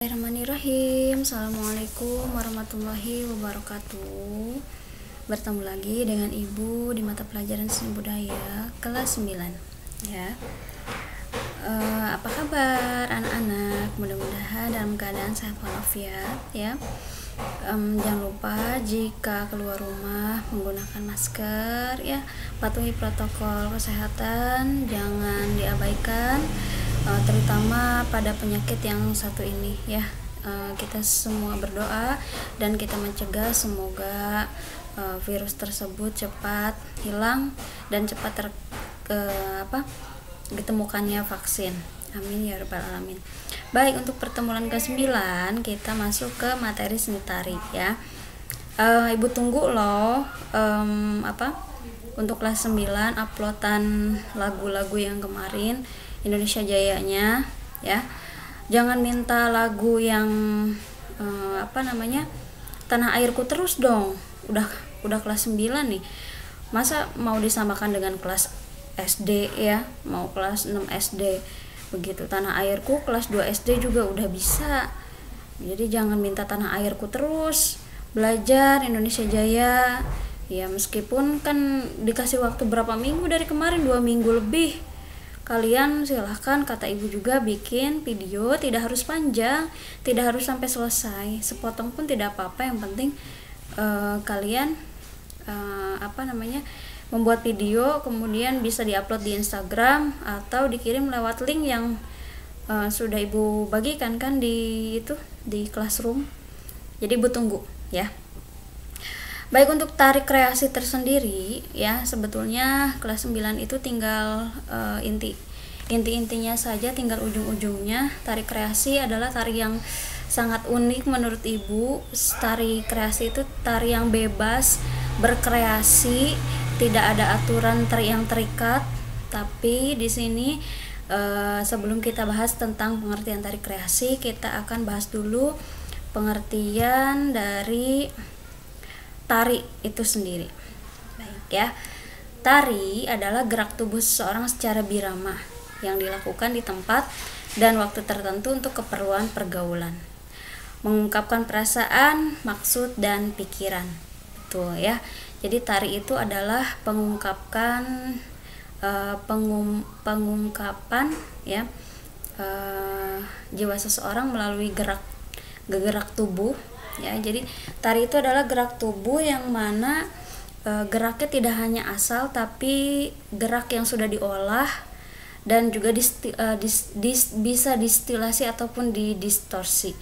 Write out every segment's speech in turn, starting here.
Bismillahirrahmanirrahim. Assalamualaikum warahmatullahi wabarakatuh. Bertemu lagi dengan Ibu di mata pelajaran seni budaya kelas 9 ya. Apa kabar anak-anak? Mudah-mudahan dalam keadaan sehat walafiat ya. Jangan lupa jika keluar rumah menggunakan masker ya, patuhi protokol kesehatan, jangan diabaikan, terutama pada penyakit yang satu ini ya. Kita semua berdoa dan kita mencegah semoga virus tersebut cepat hilang dan cepat ditemukannya vaksin. Amin ya rabbal alamin. Baik, untuk pertemuan ke-9 kita masuk ke materi seni tari ya. Ibu tunggu loh untuk kelas 9 uploadan lagu-lagu yang kemarin Indonesia Jayanya ya. Jangan minta lagu yang Tanah Airku terus dong. Udah kelas 9 nih. Masa mau disamakan dengan kelas SD ya, mau kelas 6 SD begitu. Tanah Airku kelas 2 SD juga udah bisa. Jadi jangan minta Tanah Airku terus. Belajar Indonesia Jaya ya, meskipun kan dikasih waktu berapa minggu dari kemarin, 2 minggu lebih. Kalian silahkan, kata ibu juga, bikin video, tidak harus panjang, tidak harus sampai selesai, sepotong pun tidak apa-apa. Yang penting kalian membuat video, kemudian bisa diupload di Instagram atau dikirim lewat link yang sudah ibu bagikan kan di Classroom. Jadi ibu tunggu ya. Baik, untuk tari kreasi tersendiri ya, sebetulnya kelas 9 itu tinggal inti-intinya saja, tinggal ujung-ujungnya. Tari kreasi adalah tari yang sangat unik menurut ibu. Tari kreasi itu tari yang bebas berkreasi, tidak ada aturan yang terikat. Tapi di sini sebelum kita bahas tentang pengertian tari kreasi, kita akan bahas dulu pengertian dari tari itu sendiri. Baik ya. Tari adalah gerak tubuh seseorang secara birama yang dilakukan di tempat dan waktu tertentu untuk keperluan pergaulan, mengungkapkan perasaan, maksud, dan pikiran. Betul ya. Jadi tari itu adalah pengungkapan ya jiwa seseorang melalui gerak tubuh ya. Jadi tari itu adalah gerak tubuh yang mana geraknya tidak hanya asal, tapi gerak yang sudah diolah dan juga bisa distilasi ataupun didistorsi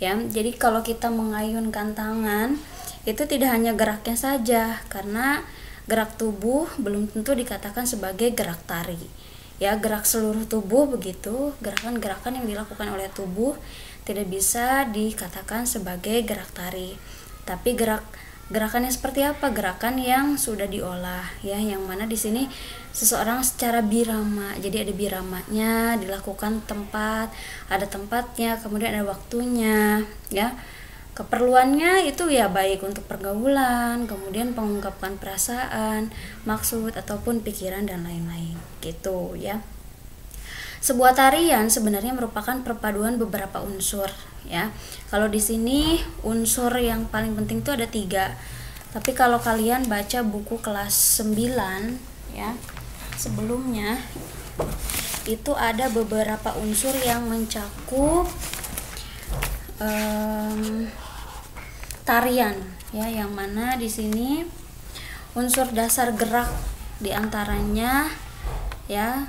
ya. Jadi kalau kita mengayunkan tangan itu tidak hanya geraknya saja, karena gerak tubuh belum tentu dikatakan sebagai gerak tari ya. Gerak seluruh tubuh begitu, gerakan-gerakan yang dilakukan oleh tubuh tidak bisa dikatakan sebagai gerak tari. Tapi gerakannya seperti apa? Gerakan yang sudah diolah ya, yang mana di sini seseorang secara birama. Jadi ada biramanya, dilakukan ada tempatnya, kemudian ada waktunya ya. Keperluannya itu ya baik untuk pergaulan, kemudian pengungkapan perasaan, maksud ataupun pikiran dan lain-lain gitu ya. Sebuah tarian sebenarnya merupakan perpaduan beberapa unsur ya. Kalau di sini unsur yang paling penting itu ada 3. Tapi kalau kalian baca buku kelas 9 ya, sebelumnya itu ada beberapa unsur yang mencakup tarian ya, yang mana di sini unsur dasar gerak diantaranya ya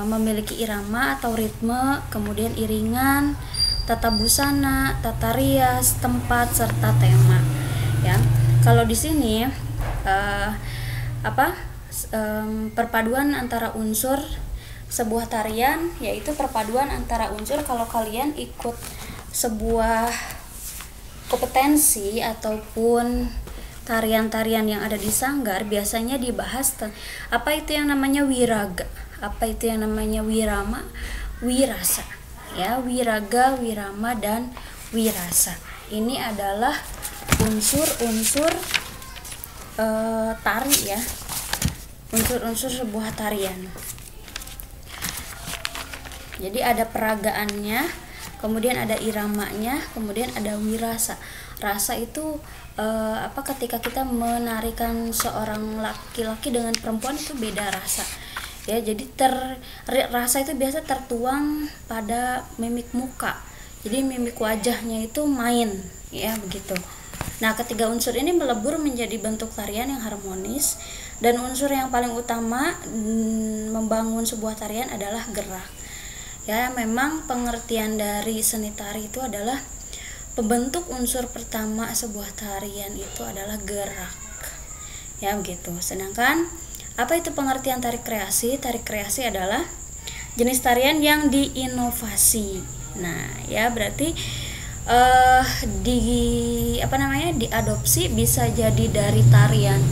memiliki irama atau ritme, kemudian iringan, tata busana, tata rias, tempat, serta tema ya. Kalau di sini perpaduan antara unsur sebuah tarian, yaitu perpaduan antara unsur. Kalau kalian ikut sebuah kompetensi ataupun tarian-tarian yang ada di sanggar, biasanya dibahas apa itu yang namanya wiraga, apa itu yang namanya wirama, wirasa ya. Wiraga, wirama, dan wirasa ini adalah unsur-unsur tari ya, unsur-unsur sebuah tarian. Jadi ada peragaannya, kemudian ada iramanya, kemudian ada wirasa. Rasa itu ketika kita menarikan seorang laki-laki dengan perempuan itu beda rasa. Ya, jadi rasa itu biasa tertuang pada mimik muka. Jadi mimik wajahnya itu main, ya begitu. Nah, ketiga unsur ini melebur menjadi bentuk tarian yang harmonis, dan unsur yang paling utama membangun sebuah tarian adalah gerak. Ya, memang pengertian dari seni tari itu adalah pembentuk unsur pertama sebuah tarian itu adalah gerak. Ya, begitu. Sedangkan apa itu pengertian tari kreasi? Tari kreasi adalah jenis tarian yang diinovasi. Nah, ya berarti diadopsi bisa jadi dari tarian,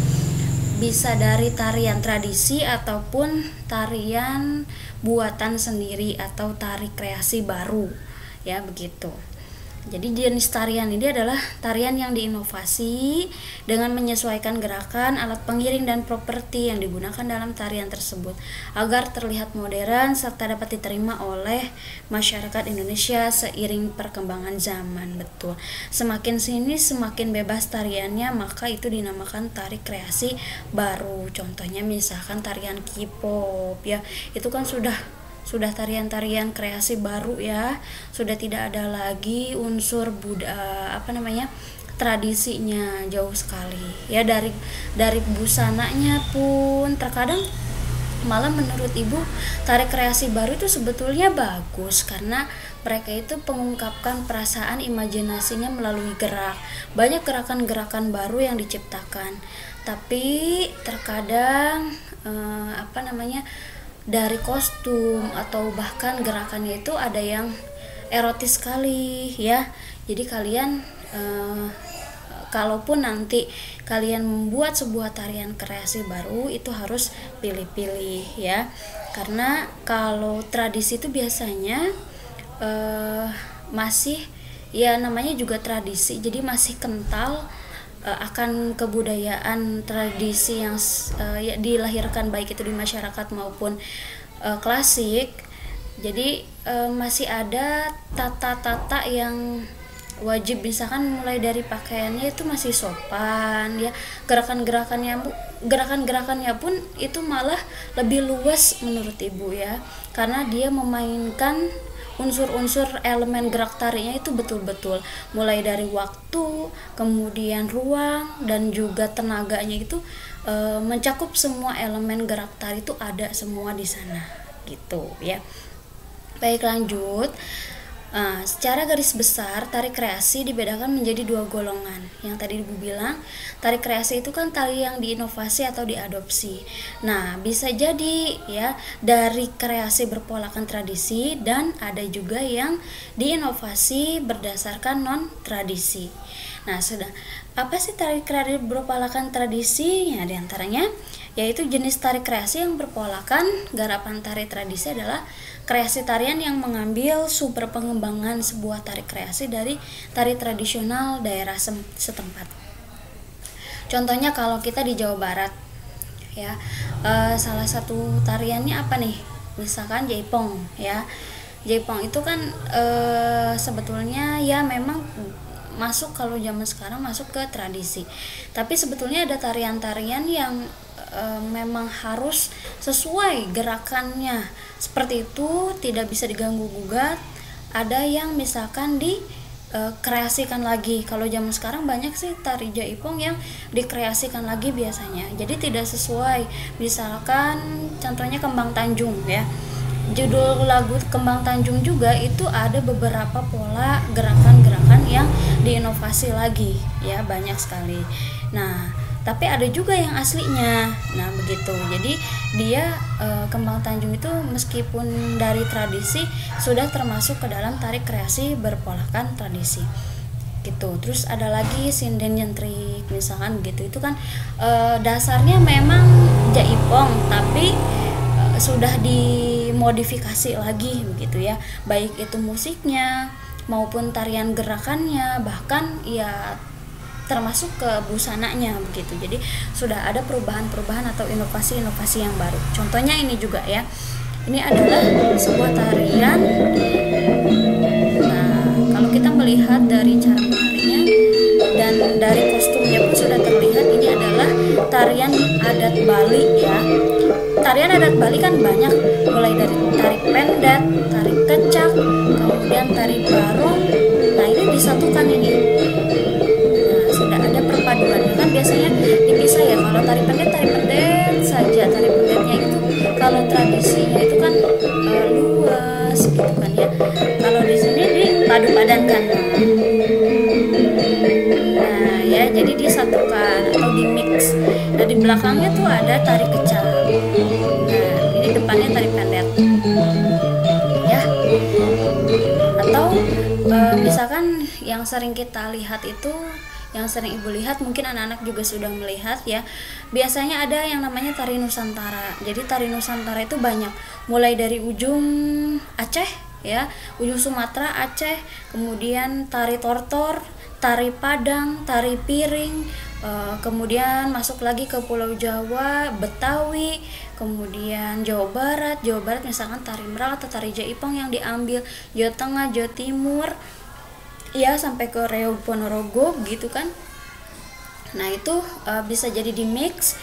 bisa dari tarian tradisi ataupun tarian buatan sendiri atau tari kreasi baru, ya begitu. Jadi jenis tarian ini adalah tarian yang diinovasi dengan menyesuaikan gerakan, alat pengiring dan properti yang digunakan dalam tarian tersebut agar terlihat modern serta dapat diterima oleh masyarakat Indonesia seiring perkembangan zaman. Betul. Semakin sini semakin bebas tariannya, maka itu dinamakan tari kreasi baru. Contohnya misalkan tarian K-pop, ya. Itu kan sudah tarian-tarian kreasi baru, ya, sudah tidak ada lagi unsur tradisinya, jauh sekali, ya. Dari busananya pun terkadang malah menurut ibu tari kreasi baru itu sebetulnya bagus karena mereka itu mengungkapkan perasaan imajinasinya melalui gerak. Banyak gerakan-gerakan baru yang diciptakan, tapi terkadang dari kostum atau bahkan gerakannya itu ada yang erotis sekali, ya. Jadi kalian kalaupun nanti kalian membuat sebuah tarian kreasi baru itu harus pilih-pilih, ya. Karena kalau tradisi itu biasanya masih, ya namanya juga tradisi, jadi masih kental akan kebudayaan tradisi yang dilahirkan baik itu di masyarakat maupun klasik. Jadi masih ada tata-tata yang wajib, misalkan mulai dari pakaiannya itu masih sopan, ya. Gerakan-gerakannya pun itu malah lebih luas menurut ibu, ya, karena dia memainkan unsur-unsur elemen gerak tarinya itu betul-betul mulai dari waktu, kemudian ruang, dan juga tenaganya itu mencakup semua elemen gerak tari itu ada semua di sana, gitu, ya. Baik, lanjut. Secara garis besar tari kreasi dibedakan menjadi dua golongan. Yang tadi ibu bilang tari kreasi itu kan tari yang diinovasi atau diadopsi. Nah, bisa jadi, ya, dari kreasi berpolakan tradisi, dan ada juga yang diinovasi berdasarkan non tradisi. Nah, apa sih tari kreasi berpolakan tradisi? Ya, diantaranya yaitu jenis tari kreasi yang berpolakan garapan tari tradisi adalah kreasi tarian yang mengambil sumber pengembangan sebuah tari kreasi dari tari tradisional daerah setempat. Contohnya kalau kita di Jawa Barat, ya, salah satu tariannya apa nih? Misalkan jaipong, ya. Jaipong itu kan sebetulnya ya memang masuk, kalau zaman sekarang masuk ke tradisi. Tapi sebetulnya ada tarian-tarian yang memang harus sesuai gerakannya seperti itu, tidak bisa diganggu gugat. Ada yang misalkan dikreasikan lagi. Kalau zaman sekarang banyak sih tari jaipong yang dikreasikan lagi biasanya, jadi tidak sesuai. Misalkan contohnya Kembang Tanjung, ya. Judul lagu Kembang Tanjung juga itu ada beberapa pola gerakan-gerakan yang diinovasi lagi, ya, banyak sekali. Nah, tapi ada juga yang aslinya. Nah, begitu. Jadi dia Kembang Tanjung itu meskipun dari tradisi sudah termasuk ke dalam tari kreasi berpolakan tradisi. Gitu. Terus ada lagi sinden nyentrik misalkan gitu. Itu kan dasarnya memang jaipong tapi sudah dimodifikasi lagi begitu, ya. Baik itu musiknya maupun tarian gerakannya, bahkan ya termasuk ke busananya begitu. Jadi sudah ada perubahan-perubahan atau inovasi-inovasi yang baru. Contohnya ini juga, ya. Ini adalah sebuah tarian melihat dari cara menarinya dan dari kostumnya pun sudah terlihat ini adalah tarian adat Bali ya. Tarian adat Bali kan banyak, mulai dari tari pendet, tari kecak, kemudian tari barong. Nah ini disatukan ini. Nah sudah ada perpaduannya kan, biasanya dipisah ya. Kalau tari pendet saja, tari pendetnya itu kalau tradisinya itu kan luas gitu kan ya. Kalau di sini dipadu-padankan. Nah ya, jadi disatukan atau di mix. Nah di belakangnya tuh ada tari kecak. Nah ini depannya tari pendet ya. Atau misalkan yang sering kita lihat itu, yang sering ibu lihat, mungkin anak-anak juga sudah melihat ya, biasanya ada yang namanya tari Nusantara. Jadi tari Nusantara itu banyak, mulai dari ujung Aceh ya, ujung Sumatera, Aceh, kemudian tari tortor, tari Padang, tari piring, kemudian masuk lagi ke Pulau Jawa, Betawi, kemudian Jawa Barat misalkan tari Merak atau tari Jaipong yang diambil, Jawa Tengah, Jawa Timur ya, sampai ke Riau, Ponorogo gitu kan. Nah itu bisa jadi di mix,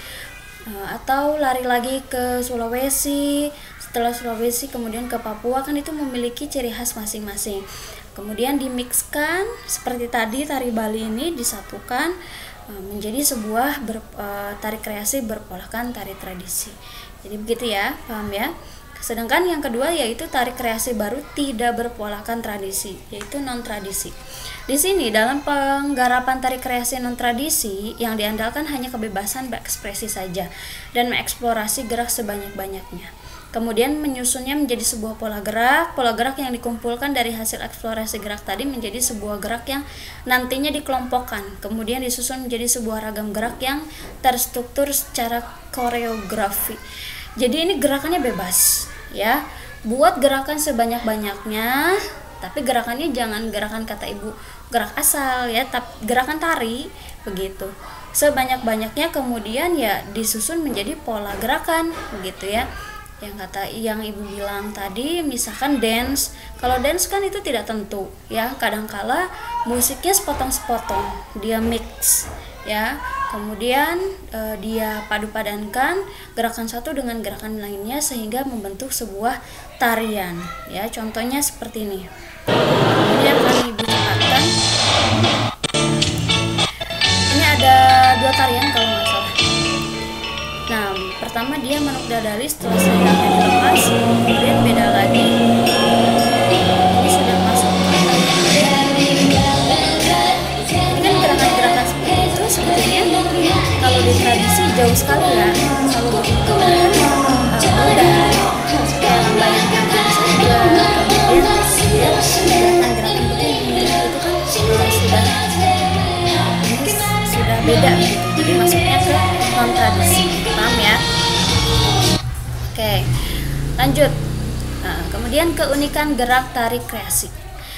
atau lari lagi ke Sulawesi, setelah Sulawesi kemudian ke Papua, kan itu memiliki ciri khas masing-masing. Kemudian dimixkan seperti tadi, tari Bali ini disatukan menjadi sebuah tari kreasi berpolahkan tari tradisi. Jadi begitu ya, paham ya. Sedangkan yang kedua yaitu tari kreasi baru tidak berpolahkan tradisi, yaitu non tradisi. Di sini dalam penggarapan tari kreasi non tradisi yang diandalkan hanya kebebasan berekspresi saja dan mengeksplorasi gerak sebanyak-banyaknya. Kemudian menyusunnya menjadi sebuah pola gerak yang dikumpulkan dari hasil eksplorasi gerak tadi menjadi sebuah gerak yang nantinya dikelompokkan, kemudian disusun menjadi sebuah ragam gerak yang terstruktur secara koreografi. Jadi ini gerakannya bebas ya, buat gerakan sebanyak-banyaknya, tapi gerakannya jangan gerakan kata ibu gerak asal ya, tapi gerakan tari begitu sebanyak-banyaknya, kemudian ya disusun menjadi pola gerakan begitu ya. Yang ibu bilang tadi, misalkan dance, kalau dance kan itu tidak tentu ya, kadangkala musiknya sepotong-sepotong, dia mix ya, kemudian dia padu-padankan gerakan satu dengan gerakan lainnya sehingga membentuk sebuah tarian ya. Contohnya seperti ini, ini akan ibu cepatkan. Ini ada 2 tarian kalau nggak salah. Nah pertama dia manuk dadari, setelah selendangnya dilepas, kemudian beda lagi, ini sudah masuk ke tarian. Ini kan gerakan-gerakan seperti itu sebetulnya kalau di tradisi jauh sekali ya, kalau begitu mudah kayak lambayan kanan saja, kemudian gerakan-gerakan begini itu kan sudah beda gitu. Jadi masuknya ke non tradisi, paham ya? Oke, lanjut. Nah, kemudian keunikan gerak tari kreasi.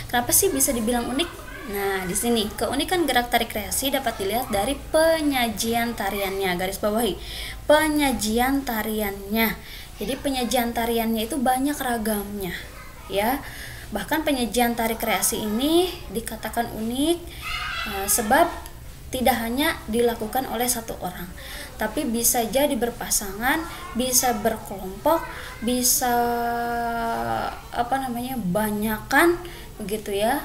Kenapa sih bisa dibilang unik? Nah, di sini keunikan gerak tari kreasi dapat dilihat dari penyajian tariannya. Garis bawahi, penyajian tariannya. Jadi penyajian tariannya itu banyak ragamnya, ya. Bahkan penyajian tari kreasi ini dikatakan unik sebab tidak hanya dilakukan oleh satu orang, tapi bisa jadi berpasangan, bisa berkelompok, bisa banyakan begitu ya,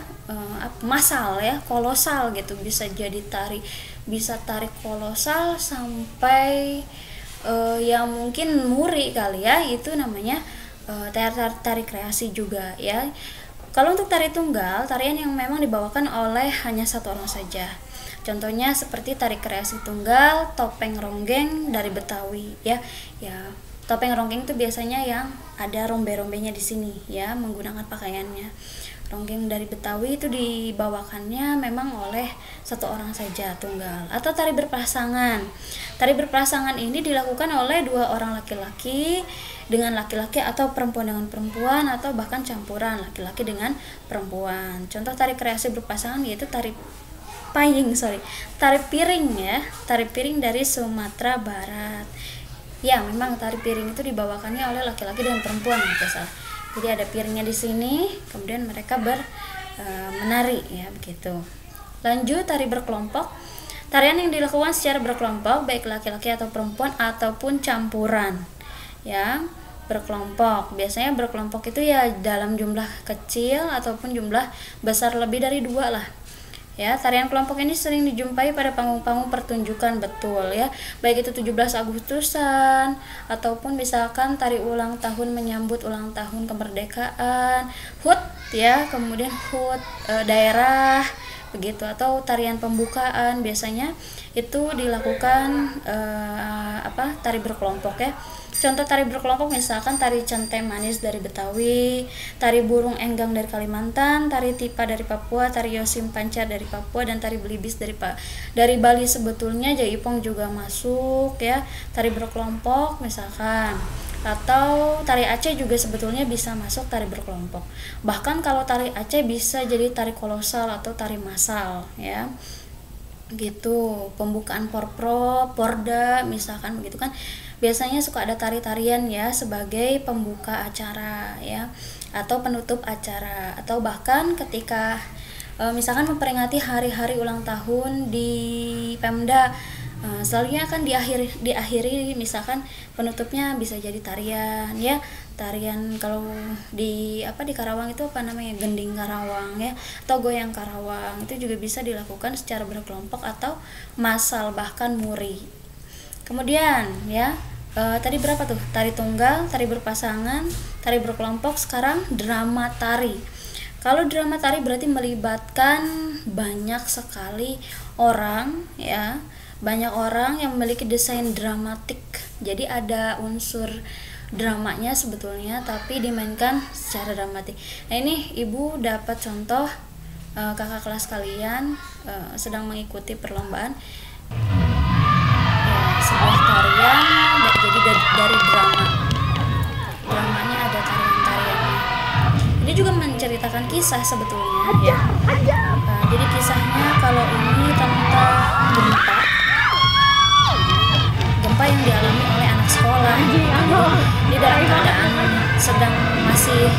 massal ya, kolosal gitu. Bisa jadi bisa tarik kolosal sampai ya mungkin muri kali ya, itu namanya tari kreasi juga ya. Kalau untuk tari tunggal, tarian yang memang dibawakan oleh hanya satu orang saja. Contohnya seperti tari kreasi tunggal, topeng ronggeng dari Betawi ya. Ya, topeng ronggeng itu biasanya yang ada rombe-rombenya di sini ya, menggunakan pakaiannya. Ronggeng dari Betawi itu dibawakannya memang oleh satu orang saja, tunggal. Atau tari berpasangan. Tari berpasangan ini dilakukan oleh 2 orang laki-laki dengan laki-laki, atau perempuan dengan perempuan, atau bahkan campuran laki-laki dengan perempuan. Contoh tari kreasi berpasangan yaitu tari piring ya, tari piring dari Sumatera Barat. Ya, memang tari piring itu dibawakannya oleh laki-laki dan perempuan, gitu salah. Jadi ada piringnya di sini, kemudian mereka menari ya, begitu. Lanjut, tari berkelompok. Tarian yang dilakukan secara berkelompok, baik laki-laki atau perempuan ataupun campuran ya, berkelompok. Biasanya berkelompok itu ya dalam jumlah kecil ataupun jumlah besar lebih dari 2 lah ya. Tarian kelompok ini sering dijumpai pada panggung-panggung pertunjukan, betul ya, baik itu 17 Agustusan ataupun misalkan tari ulang tahun menyambut ulang tahun kemerdekaan, HUT ya, kemudian HUT daerah begitu, atau tarian pembukaan. Biasanya itu dilakukan tari berkelompok ya. Contoh tari berkelompok misalkan tari Centeng Manis dari Betawi, tari Burung Enggang dari Kalimantan, tari Tipa dari Papua, tari Yosim Pancar dari Papua, dan tari Belibis dari Bali. Sebetulnya Jaipong juga masuk ya, tari berkelompok misalkan. Atau tari Aceh juga sebetulnya bisa masuk tari berkelompok. Bahkan kalau tari Aceh bisa jadi tari kolosal atau tari massal ya, gitu. Pembukaan porprov, porda misalkan begitu kan, biasanya suka ada tari-tarian ya sebagai pembuka acara ya, atau penutup acara, atau bahkan ketika misalkan memperingati hari-hari ulang tahun di Pemda, selalunya akan diakhiri misalkan penutupnya bisa jadi tarian ya. Tarian kalau di Karawang itu gending Karawang ya, atau goyang Karawang, itu juga bisa dilakukan secara berkelompok atau massal, bahkan muri. Kemudian ya, tadi berapa tuh? Tari tunggal, tari berpasangan, tari berkelompok. Sekarang drama tari. Kalau drama tari berarti melibatkan banyak sekali orang ya, banyak orang yang memiliki desain dramatik. Jadi ada unsur dramanya sebetulnya, tapi dimainkan secara dramatik. Nah ini ibu dapat contoh, kakak kelas kalian sedang mengikuti perlombaan sebuah tarian jadi dari dramanya ada tariannya. Ini juga menceritakan kisah sebetulnya ya. Jadi kisahnya kalau ini tentang gempa yang dialami oleh anak sekolah. Di dalam keadaan sedang masih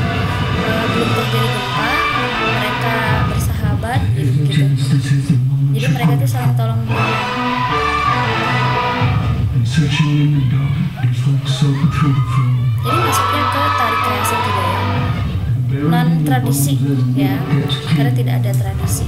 belum terjadi gempa, mereka bersahabat gitu. Jadi mereka itu saling tolong menolong. Jadi masuknya ke tari kreasi juga ya, non tradisi ya, karena tidak ada tradisi.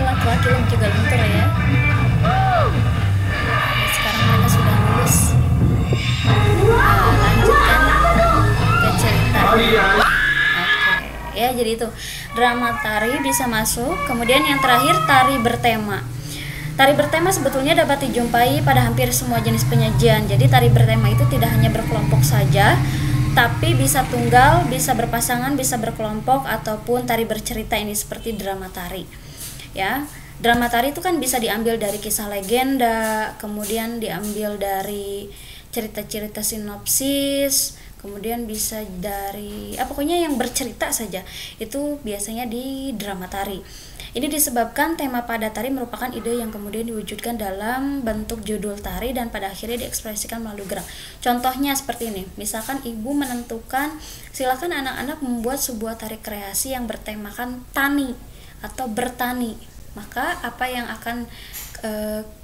Laki-laki juga lentur ya. Sekarang mereka sudah lulus. Lanjutkan ke cerita. Oke. Ya, jadi itu drama tari bisa masuk. Kemudian yang terakhir tari bertema. Tari bertema sebetulnya dapat dijumpai pada hampir semua jenis penyajian. Jadi tari bertema itu tidak hanya berkelompok saja, tapi bisa tunggal, bisa berpasangan, bisa berkelompok, ataupun tari bercerita ini seperti drama tari. Ya, drama tari itu kan bisa diambil dari kisah legenda, kemudian diambil dari cerita-cerita sinopsis, kemudian bisa dari pokoknya yang bercerita saja. Itu biasanya di drama tari. Ini disebabkan tema pada tari merupakan ide yang kemudian diwujudkan dalam bentuk judul tari dan pada akhirnya diekspresikan melalui gerak. Contohnya seperti ini, misalkan ibu menentukan silakan anak-anak membuat sebuah tari kreasi yang bertemakan tani atau bertani, maka apa yang akan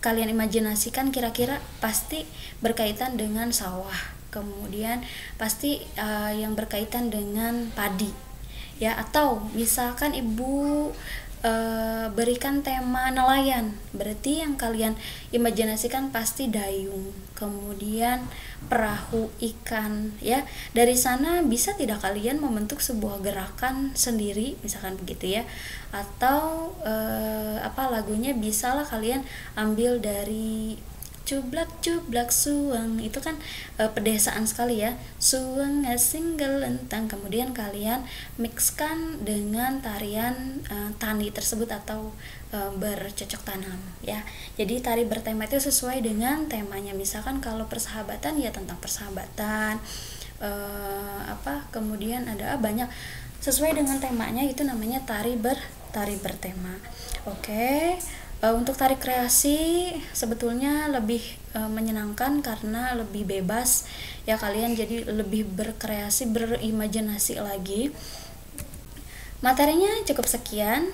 kalian imajinasikan kira-kira pasti berkaitan dengan sawah, kemudian pasti yang berkaitan dengan padi ya. Atau misalkan ibu berikan tema nelayan, berarti yang kalian imajinasikan pasti dayung, kemudian perahu ikan ya. Dari sana bisa tidak kalian membentuk sebuah gerakan sendiri misalkan begitu ya. Atau lagunya bisalah kalian ambil dari cublak suang, itu kan pedesaan sekali ya, suang single lentang. Kemudian kalian mixkan dengan tarian tani tersebut atau bercocok tanam ya. Jadi tari bertema itu sesuai dengan temanya. Misalkan kalau persahabatan ya tentang persahabatan, kemudian ada banyak sesuai dengan temanya, itu namanya tari bertema. Oke. Untuk tari kreasi sebetulnya lebih menyenangkan karena lebih bebas ya, kalian jadi lebih berkreasi, berimajinasi lagi. Materinya cukup sekian,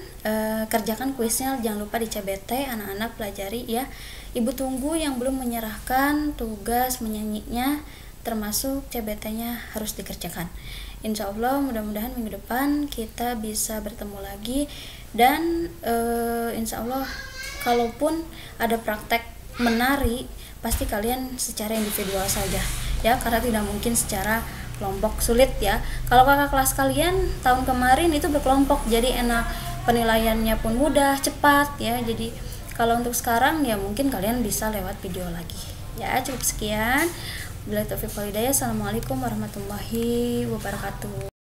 kerjakan kuisnya, jangan lupa di CBT, anak-anak pelajari ya. Ibu tunggu yang belum menyerahkan tugas menyanyinya, termasuk CBT-nya harus dikerjakan. Insya Allah mudah-mudahan minggu depan kita bisa bertemu lagi, dan insya Allah kalaupun ada praktek menari pasti kalian secara individual saja ya, karena tidak mungkin secara kelompok, sulit ya. Kalau kakak kelas kalian tahun kemarin itu berkelompok, jadi enak, penilaiannya pun mudah, cepat ya. Jadi kalau untuk sekarang ya mungkin kalian bisa lewat video lagi ya. Cukup sekian. Wabillahi taufiq wal hidayah. Assalamualaikum warahmatullahi wabarakatuh.